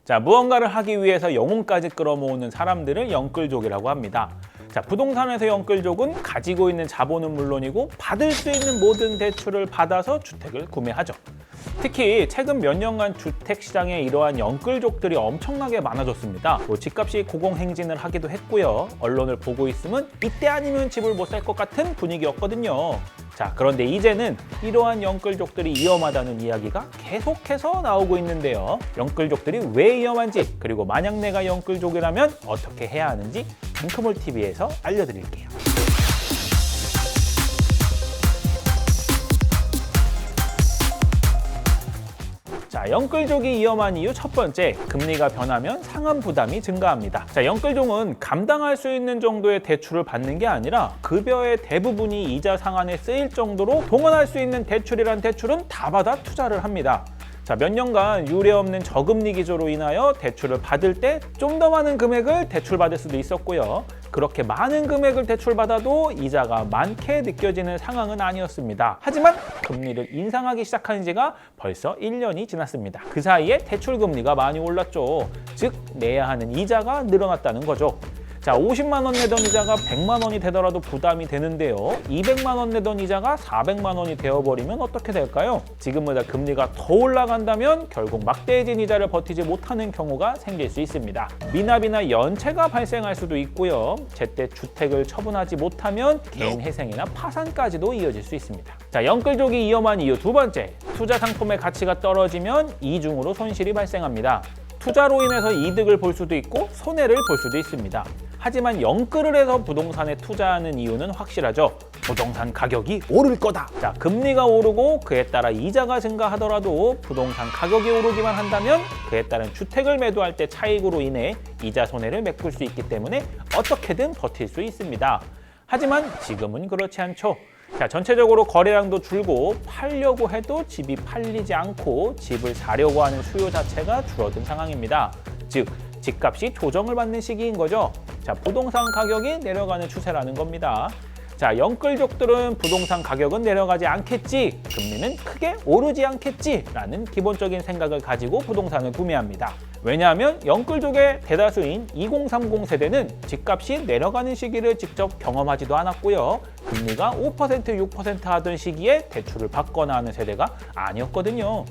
자, 무언가를 하기 위해서 영혼까지 끌어모으는 사람들을 영끌족이라고 합니다. 자, 부동산에서 영끌족은 가지고 있는 자본은 물론이고 받을 수 있는 모든 대출을 받아서 주택을 구매하죠. 특히 최근 몇 년간 주택시장에 이러한 영끌족들이 엄청나게 많아졌습니다. 집값이 고공행진을 하기도 했고요. 언론을 보고 있으면 이때 아니면 집을 못 살 것 같은 분위기였거든요. 자, 그런데 이제는 이러한 영끌족들이 위험하다는 이야기가 계속해서 나오고 있는데요. 영끌족들이 왜 위험한지, 그리고 만약 내가 영끌족이라면 어떻게 해야 하는지 뱅크몰TV에서 알려드릴게요. 자, 영끌족이 위험한 이유 첫 번째, 금리가 변하면 상환 부담이 증가합니다. 자, 영끌족은 감당할 수 있는 정도의 대출을 받는 게 아니라 급여의 대부분이 이자 상환에 쓰일 정도로 동원할 수 있는 대출이란 대출은 다 받아 투자를 합니다. 자, 몇 년간 유례 없는 저금리 기조로 인하여 대출을 받을 때 좀 더 많은 금액을 대출받을 수도 있었고요. 그렇게 많은 금액을 대출받아도 이자가 많게 느껴지는 상황은 아니었습니다. 하지만 금리를 인상하기 시작한 지가 벌써 1년이 지났습니다. 그 사이에 대출 금리가 많이 올랐죠. 즉, 내야 하는 이자가 늘어났다는 거죠. 자, 50만 원 내던 이자가 100만 원이 되더라도 부담이 되는데요. 200만 원 내던 이자가 400만 원이 되어버리면 어떻게 될까요? 지금보다 금리가 더 올라간다면 결국 막대해진 이자를 버티지 못하는 경우가 생길 수 있습니다. 미납이나 연체가 발생할 수도 있고요. 제때 주택을 처분하지 못하면 개인 회생이나 파산까지도 이어질 수 있습니다. 자, 영끌족이 위험한 이유 두 번째, 투자 상품의 가치가 떨어지면 이중으로 손실이 발생합니다. 투자로 인해서 이득을 볼 수도 있고 손해를 볼 수도 있습니다. 하지만 영끌을 해서 부동산에 투자하는 이유는 확실하죠. 부동산 가격이 오를 거다. 자, 금리가 오르고 그에 따라 이자가 증가하더라도 부동산 가격이 오르기만 한다면 그에 따른 주택을 매도할 때 차익으로 인해 이자 손해를 메꿀 수 있기 때문에 어떻게든 버틸 수 있습니다. 하지만 지금은 그렇지 않죠. 자, 전체적으로 거래량도 줄고 팔려고 해도 집이 팔리지 않고 집을 사려고 하는 수요 자체가 줄어든 상황입니다. 즉, 집값이 조정을 받는 시기인 거죠. 자, 부동산 가격이 내려가는 추세라는 겁니다. 자, 영끌족들은 부동산 가격은 내려가지 않겠지, 금리는 크게 오르지 않겠지 라는 기본적인 생각을 가지고 부동산을 구매합니다. 왜냐하면 영끌족의 대다수인 2030 세대는 집값이 내려가는 시기를 직접 경험하지도 않았고요. 금리가 5%, 6% 하던 시기에 대출을 받거나 하는 세대가 아니었거든요.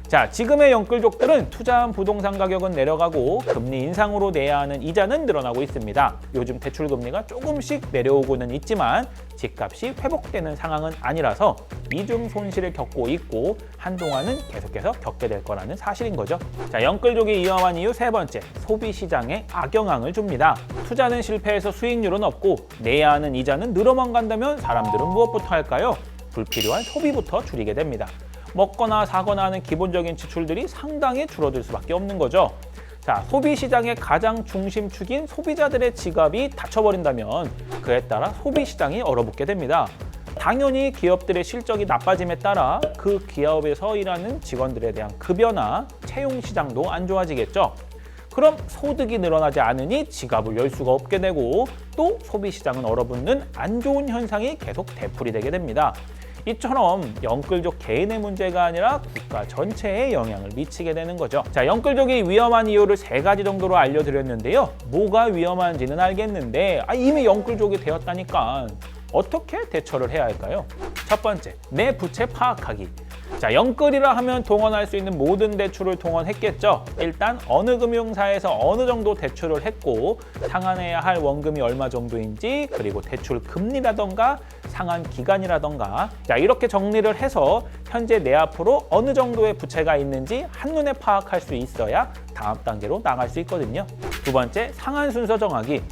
자, 지금의 영끌족들은 투자한 부동산 가격은 내려가고 금리 인상으로 내야 하는 이자는 늘어나고 있습니다. 요즘 대출 금리가 조금씩 내려오고는 있지만 집값이 회복되는 상황은 아니라서 이중 손실을 겪고 있고 한동안은 계속해서 겪게 될 거라는 사실인 거죠. 자, 영끌족이 위험한 이유 세 번째, 소비 시장에 악영향을 줍니다. 투자는 실패해서 수익률은 없고 내야 하는 이자는 늘어만 간다면 사람들은 무엇부터 할까요? 불필요한 소비부터 줄이게 됩니다. 먹거나 사거나 하는 기본적인 지출들이 상당히 줄어들 수밖에 없는 거죠. 자, 소비 시장의 가장 중심축인 소비자들의 지갑이 닫혀버린다면 그에 따라 소비 시장이 얼어붙게 됩니다. 당연히 기업들의 실적이 나빠짐에 따라 그 기업에서 일하는 직원들에 대한 급여나 채용 시장도 안 좋아지겠죠. 그럼 소득이 늘어나지 않으니 지갑을 열 수가 없게 되고 또 소비 시장은 얼어붙는 안 좋은 현상이 계속 되풀이 되게 됩니다. 이처럼 영끌족 개인의 문제가 아니라 국가 전체에 영향을 미치게 되는 거죠. 자, 영끌족이 위험한 이유를 세 가지 정도로 알려드렸는데요. 뭐가 위험한지는 알겠는데 이미 영끌족이 되었다니까 어떻게 대처를 해야 할까요? 첫 번째, 내 부채 파악하기. 자, 영끌이라 하면 동원할 수 있는 모든 대출을 동원했겠죠. 일단 어느 금융사에서 어느 정도 대출을 했고 상환해야 할 원금이 얼마 정도인지, 그리고 대출 금리라던가 상환 기간이라던가, 자, 이렇게 정리를 해서 현재 내 앞으로 어느 정도의 부채가 있는지 한눈에 파악할 수 있어야 다음 단계로 나갈 수 있거든요. 두 번째, 상환 순서 정하기.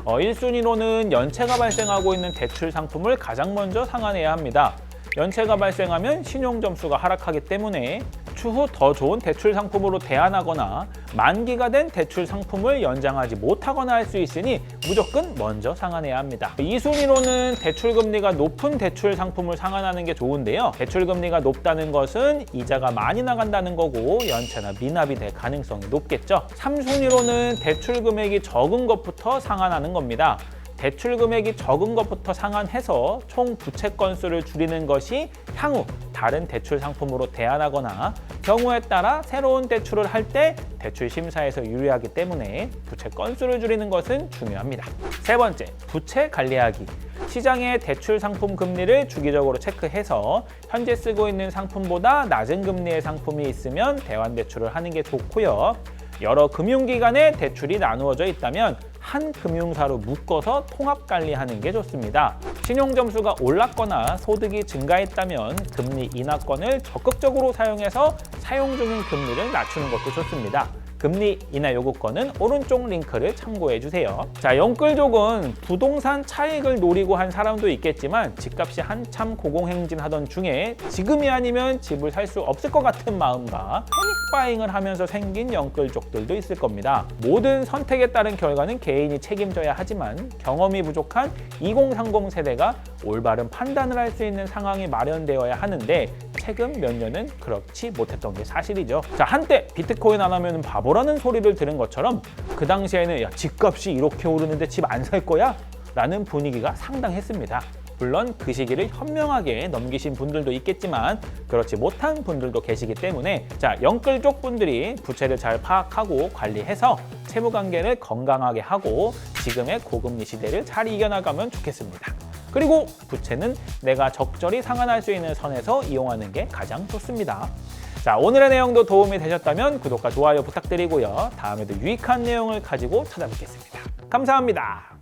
1순위로는 연체가 발생하고 있는 대출 상품을 가장 먼저 상환해야 합니다. 연체가 발생하면 신용 점수가 하락하기 때문에 추후 더 좋은 대출 상품으로 대안하거나 만기가 된 대출 상품을 연장하지 못하거나 할 수 있으니 무조건 먼저 상환해야 합니다. 2순위로는 대출 금리가 높은 대출 상품을 상환하는 게 좋은데요. 대출 금리가 높다는 것은 이자가 많이 나간다는 거고 연체나 미납이 될 가능성이 높겠죠. 3순위로는 대출 금액이 적은 것부터 상환하는 겁니다. 대출 금액이 적은 것부터 상환해서 총 부채 건수를 줄이는 것이 향후 다른 대출 상품으로 대안하거나 경우에 따라 새로운 대출을 할 때 대출 심사에서 유리하기 때문에 부채 건수를 줄이는 것은 중요합니다. 세 번째, 부채 관리하기. 시장의 대출 상품 금리를 주기적으로 체크해서 현재 쓰고 있는 상품보다 낮은 금리의 상품이 있으면 대환 대출을 하는 게 좋고요. 여러 금융기관에 대출이 나누어져 있다면 한 금융사로 묶어서 통합 관리하는 게 좋습니다. 신용점수가 올랐거나 소득이 증가했다면 금리 인하권을 적극적으로 사용해서 사용 중인 금리를 낮추는 것도 좋습니다. 금리 인하 요구권은 오른쪽 링크를 참고해 주세요. 자, 영끌족은 부동산 차익을 노리고 한 사람도 있겠지만 집값이 한참 고공행진하던 중에 지금이 아니면 집을 살 수 없을 것 같은 마음과 패닉바잉을 하면서 생긴 영끌족들도 있을 겁니다. 모든 선택에 따른 결과는 개인이 책임져야 하지만 경험이 부족한 2030 세대가 올바른 판단을 할 수 있는 상황이 마련되어야 하는데 최근 몇 년은 그렇지 못했던 게 사실이죠. 자, 한때 비트코인 안 하면 바보라는 소리를 들은 것처럼 그 당시에는 야, 집값이 이렇게 오르는데 집 안 살 거야? 라는 분위기가 상당했습니다. 물론 그 시기를 현명하게 넘기신 분들도 있겠지만 그렇지 못한 분들도 계시기 때문에 자, 영끌족 분들이 부채를 잘 파악하고 관리해서 채무 관계를 건강하게 하고 지금의 고금리 시대를 잘 이겨나가면 좋겠습니다. 그리고 부채는 내가 적절히 상환할 수 있는 선에서 이용하는 게 가장 좋습니다. 자, 오늘의 내용도 도움이 되셨다면 구독과 좋아요 부탁드리고요. 다음에도 유익한 내용을 가지고 찾아뵙겠습니다. 감사합니다.